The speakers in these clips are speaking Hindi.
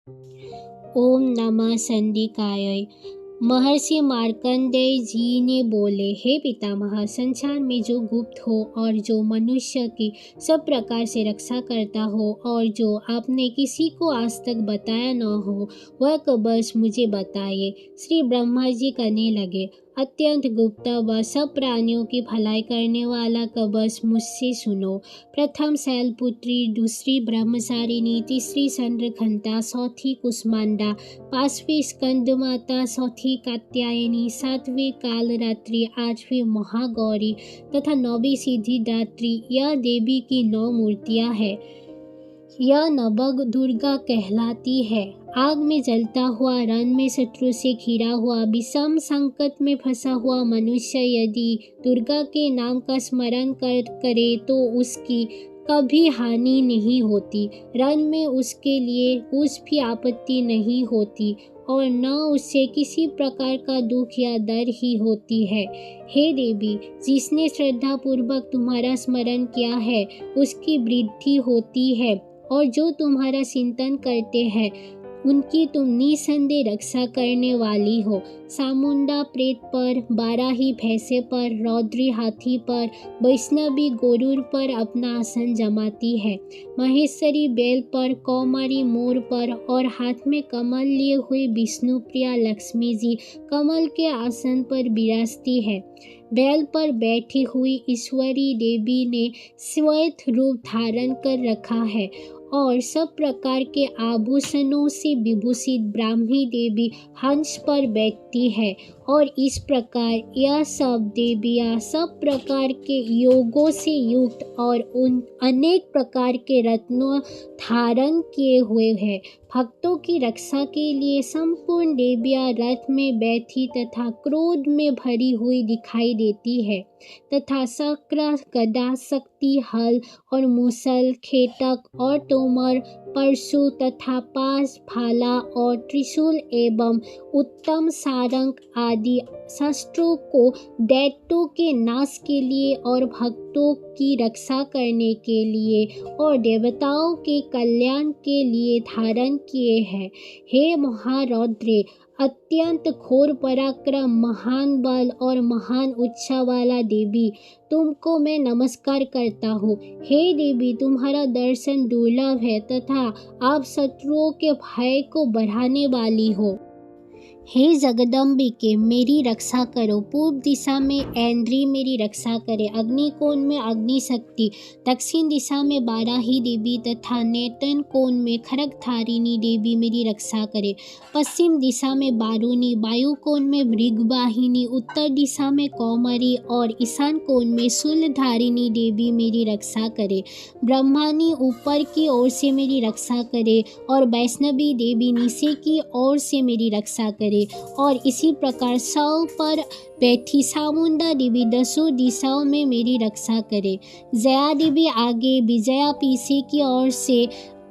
ओम नमः संदिकाय। महर्षि मार्कंडेय जी ने बोले, हे पितामह, संसार में जो गुप्त हो और जो मनुष्य की सब प्रकार से रक्षा करता हो और जो आपने किसी को आज तक बताया न हो, वह कबस मुझे बताइए। श्री ब्रह्मा जी कहने लगे, अत्यंत गुप्त व सब प्राणियों की भलाई करने वाला कबस मुझसे सुनो। प्रथम शैलपुत्री, दूसरी ब्रह्मचारिणी, तीसरी चंद्रघंटा, चौथी कुष्मांडा, पांचवी स्कंदमाता, चौथी कात्यायनी, सातवीं कालरात्रि, आठवीं महागौरी तथा नौवीं सिद्धिदात्री। यह देवी की 9 मूर्तियां हैं। यह नवग दुर्गा कहलाती है। आग में जलता हुआ, रण में शत्रु से घिरा हुआ, विषम संकट में फंसा हुआ मनुष्य यदि दुर्गा के नाम का स्मरण करे तो उसकी कभी हानि नहीं होती। रण में उसके लिए कुछ भी आपत्ति नहीं होती और न उससे किसी प्रकार का दुख या डर ही होती है। हे देवी, जिसने श्रद्धा पूर्वक तुम्हारा स्मरण किया है उसकी वृद्धि होती है और जो तुम्हारा चिंतन करते हैं उनकी तुम निसंदेह रक्षा करने वाली हो। चामुंडा प्रेत पर, बाराही भैंसे पर, रौद्री हाथी पर, वैष्णवी गरुड़ पर अपना आसन जमाती है। महेश्वरी बैल पर, कौमारी मोर पर और हाथ में कमल लिए हुए विष्णुप्रिया लक्ष्मी जी कमल के आसन पर विराजती है। बैल पर बैठी हुई ईश्वरी देवी ने श्वेत रूप धारण कर रखा है और सब प्रकार के आभूषणों से विभूषित ब्राह्मी देवी हंस पर बैठती है और इस प्रकार यह सब देवियाँ सब प्रकार के योगों से युक्त और उन अनेक प्रकार के रत्नों धारण किए हुए हैं। भक्तों की रक्षा के लिए संपूर्ण देवियाँ रथ में बैठी तथा क्रोध में भरी हुई दिखाई देती है तथा शक्र, गदा, शक्ति, हल और मुसल, खेटक और तोमर, परशु तथा पास, भाला और त्रिशूल एवं उत्तम सारंग आदि शस्त्रों को दैत्यों के नाश के लिए और भक्तों की रक्षा करने के लिए और देवताओं के कल्याण के लिए धारण किए हैं। हे महारौद्रे, अत्यंत घोर पराक्रम, महान बल और महान उत्साह वाला देवी, तुमको मैं नमस्कार करता हूँ। हे देवी, तुम्हारा दर्शन दुर्लभ है तथा आप शत्रुओं के भय को बढ़ाने वाली हो। हे जगदम्बिके, मेरी रक्षा करो। पूर्व दिशा में ऐन्द्री मेरी रक्षा करे, अग्निकोण में अग्निशक्ति, दक्षिण दिशा में बाराही देवी तथा नेतन कोण में खड्गधारिणी देवी मेरी रक्षा करे, पश्चिम दिशा में बारूणी, वायुकोण में मृगवाहिनी, उत्तर दिशा में कौमारी और ईशान कोण में शूलधारिणी देवी मेरी रक्षा करे। ब्रह्मानी ऊपर की ओर से मेरी रक्षा करे और वैष्णवी देवी नीचे की ओर से मेरी रक्षा करे और इसी प्रकार सौ पर बैठी चामुंडा देवी दसों दिशाओं में मेरी रक्षा करे। जया देवी आगे, विजया पीछे की ओर से,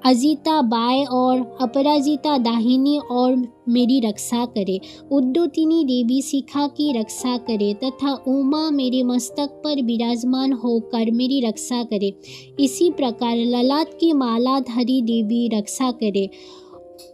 अजिता बाएं और अपराजिता दाहिनी ओर मेरी रक्षा करे। उद्योतिनी देवी शिखा की रक्षा करे तथा उमा मेरे मस्तक पर विराजमान होकर मेरी रक्षा करे। इसी प्रकार ललाट की मालाधारी देवी रक्षा करे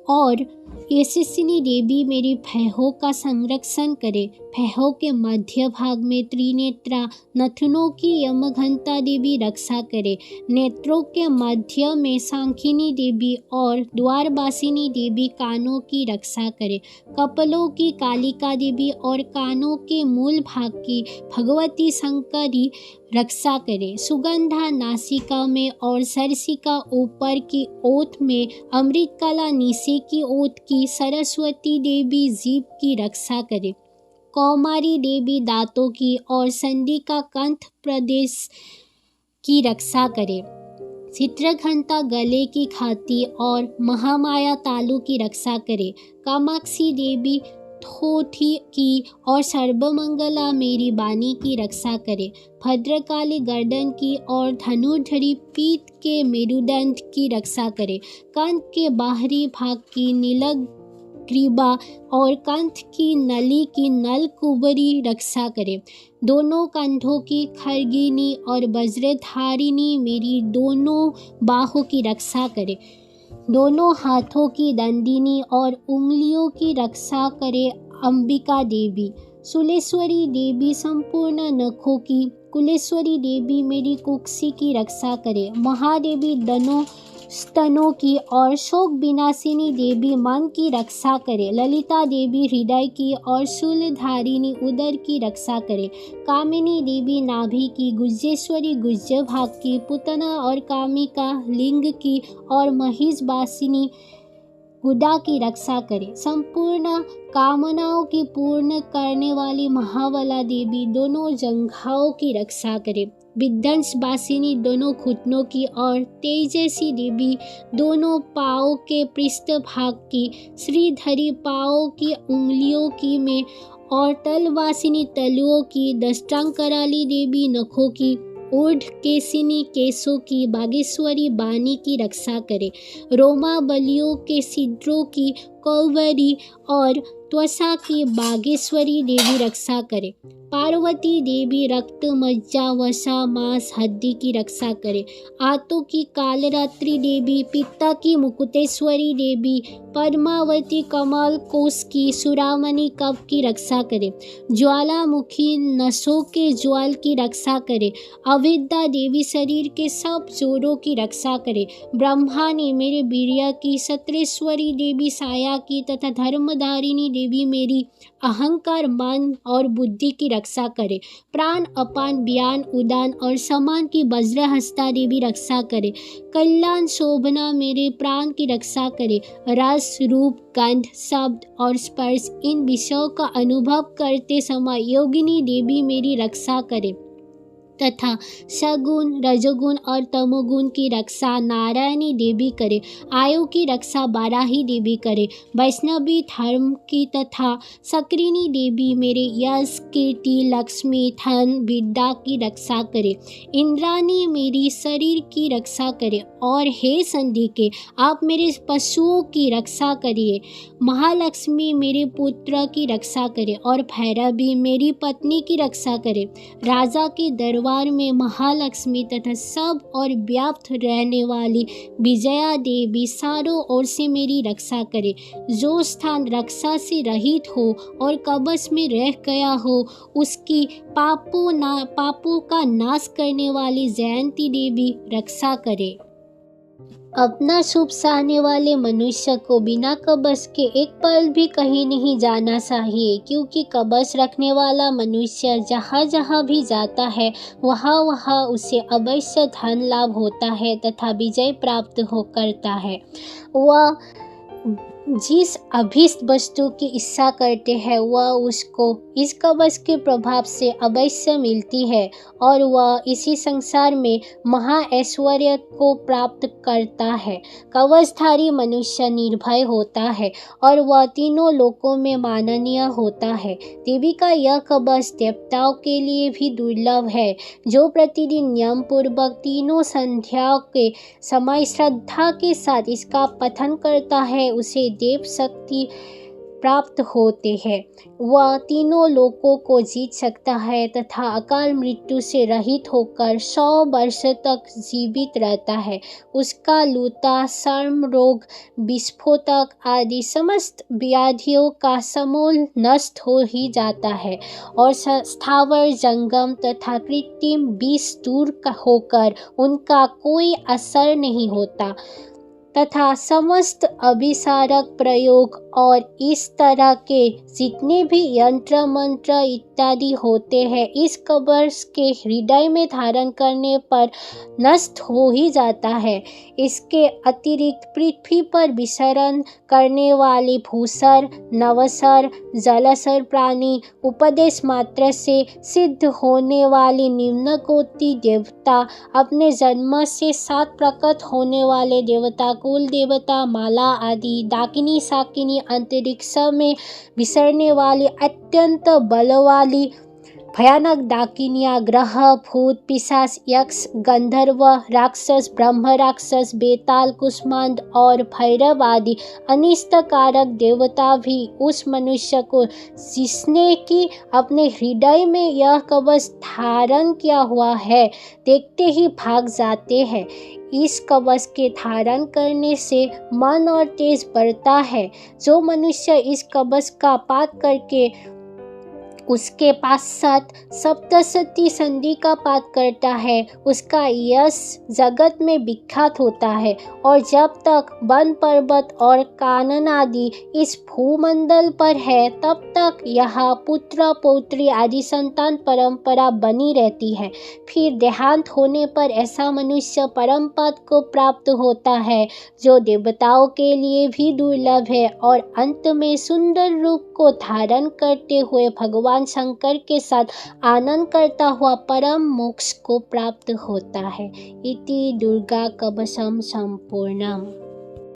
और यशस्विनी देवी मेरी भयों का संरक्षण करे। भयों के मध्य भाग में त्रिनेत्रा नथनों की यमघंटा देवी रक्षा करे। नेत्रों के मध्य में सांखिनी देवी और द्वारवासिनी देवी कानों की रक्षा करे। कपलों की कालिका देवी और कानों के मूल भाग की भगवती शंकरी रक्षा करे। सुगंधा नासिका में और सरसिका ऊपर की ओठ में, अमृतकला नीचे की ओठ की सरस्वती देवी जीभ की रक्षा करे। कौमारी देवी दांतों की और संधिका कंठ प्रदेश की रक्षा करे। चित्रघंटा गले की खाती और महामाया तालु की रक्षा करे। कामाक्षी देवी थोथी की और सर्वमंगला मेरी बानी की रक्षा करे। भद्रकाली गर्दन की और धनुर्धरी पीठ के मेरुदंड की रक्षा करे। कंठ के बाहरी भाग की नीलग्रीवा और कंठ की नली की नलकुबरी रक्षा करे। दोनों कंधों की खरगिनी और वज्रधारिणी मेरी दोनों बाहों की रक्षा करे। दोनों हाथों की दंडिनी और उंगलियों की रक्षा करे अंबिका देवी। शूलेश्वरी देवी संपूर्ण नखों की। कुलेश्वरी देवी मेरी कुक्षी की रक्षा करे। महादेवी दोनों स्तनों की और शोक विनाशिनी देवी मन की रक्षा करे। ललिता देवी हृदय की और शूलधारिणी उदर की रक्षा करे। कामिनी देवी नाभि की। गुज्जेश्वरी गुज्ज भाग की। पुतना और कामिका लिंग की और महिषवासिनी गुदा की रक्षा करे। संपूर्ण कामनाओं की पूर्ण करने वाली महाबला देवी दोनों जंघाओं की रक्षा करे। विध्वंसवासिनी दोनों घुटनों की और तेजस्वी देवी दोनों पाँव के पृष्ठ भाग की। श्रीधरी पाँव की उंगलियों की में और तलवासिनी तलुओं की। दष्टांकराली देवी नखों की। ऊर्ध्व केशिनी केशों की। बागेश्वरी बानी की रक्षा करे। रोमा बलियों के छिद्रों की। कौवरी और त्वचा की बागेश्वरी देवी रक्षा करे। पार्वती देवी रक्त मज्जा वसा मांस हड्डी की रक्षा करे। आंतों की कालरात्रि देवी। पित्ता की मुकुटेश्वरी देवी। पद्मावती कमल कोश की। सुरामणि कप की रक्षा करे। ज्वालामुखी नसों के ज्वाल की रक्षा करे। अविद्या देवी शरीर के सब जोड़ों की रक्षा करे। ब्रह्मा ने मेरे वीर्य की। सत्रेश्वरी देवी साया की तथा धर्मधारिणी देवी मेरी अहंकार मन और बुद्धि की रक्षा करे। प्राण अपान व्यान उदान और समान की वज्रहस्ता देवी रक्षा करे। कल्याण शोभना मेरे प्राण की रक्षा करे। रस रूप गंध शब्द और स्पर्श इन विषयों का अनुभव करते समय योगिनी देवी मेरी रक्षा करे तथा सगुण रजोगुण और तमोगुण की रक्षा नारायणी देवी करे। आयु की रक्षा बाराही देवी करे। वैष्णवी धर्म की तथा सक्रिनी देवी मेरे यश कीर्ति लक्ष्मी धन विद्या की रक्षा करे। इंद्राणी मेरी शरीर की रक्षा करे। और हे संधि के आप मेरे पशुओं की रक्षा करिए। महालक्ष्मी मेरे पुत्र की रक्षा करे और भैरवी मेरी पत्नी की रक्षा करे। राजा के दरबार में महालक्ष्मी तथा सब और व्याप्त रहने वाली विजया देवी चारों ओर से मेरी रक्षा करे। जो स्थान रक्षा से रहित हो और कवच में रह गया हो उसकी पापों का नाश करने वाली जयंती देवी रक्षा करे। अपना शुभ चाहने वाले मनुष्य को बिना कवच के एक पल भी कहीं नहीं जाना चाहिए, क्योंकि कवच रखने वाला मनुष्य जहाँ जहाँ भी जाता है वहाँ वहाँ उसे अवश्य धन लाभ होता है तथा विजय प्राप्त हो करता है। वह जिस अभीष्ट वस्तु की इच्छा करते हैं वह उसको इस कवच के प्रभाव से अवश्य मिलती है और वह इसी संसार में महा ऐश्वर्य को प्राप्त करता है। कवचधारी मनुष्य निर्भय होता है और वह तीनों लोकों में माननीय होता है। देवी का यह कवच देवताओं के लिए भी दुर्लभ है। जो प्रतिदिन नियम पूर्वक तीनों संध्याओं के समय श्रद्धा के साथ इसका पठन करता है उसे देव शक्ति प्राप्त होते हैं। वह तीनों लोकों को जीत सकता है तथा अकाल मृत्यु से रहित होकर 100 वर्ष तक जीवित रहता है। उसका लूता चर्म रोग विस्फोटक आदि समस्त व्याधियों का समूल नष्ट हो ही जाता है और स्थावर जंगम तथा कृत्रिम विष दूर होकर उनका कोई असर नहीं होता तथा समस्त अभिसारक प्रयोग और इस तरह के जितने भी यंत्र मंत्र इत्यादि होते हैं इस कवच के हृदय में धारण करने पर नष्ट हो ही जाता है। इसके अतिरिक्त पृथ्वी पर विचरण करने वाले भूसर नवसर जलसर प्राणी उपदेश मात्र से सिद्ध होने वाले निम्न कोटि देवता अपने जन्म से साथ प्रकट होने वाले देवता कुल देवता माला आदि डाकिनी शाकिनी अंतरिक्ष में विचरने वाली अत्यंत बल वाली भयानक डाकिनियाँ, ग्रह, भूत, पिशाच, यक्ष, गंधर्व, राक्षस, ब्रह्म राक्षस, बेताल, कुष्मांड और भैरव आदि अनिष्टकारक देवता भी उस मनुष्य को, जिसने कि अपने हृदय में यह कवच धारण किया हुआ है, देखते ही भाग जाते हैं। इस कवच के धारण करने से मन और तेज बढ़ता है। जो मनुष्य इस कवच का पाठ करके उसके पश्चात सप्तशती संधि का पाठ करता है, उसका यश जगत में विख्यात होता है। और जब तक वन पर्वत और कानन आदि इस भूमंडल पर है, तब तक यहाँ पुत्र पौत्री आदि संतान परंपरा बनी रहती है। फिर देहांत होने पर ऐसा मनुष्य परम पद को प्राप्त होता है, जो देवताओं के लिए भी दुर्लभ है, और अंत में सुंदर रूप को धारण करते हुए भगवान शंकर के साथ आनंद करता हुआ परम मोक्ष को प्राप्त होता है। इति दुर्गा कवचम संपूर्णम।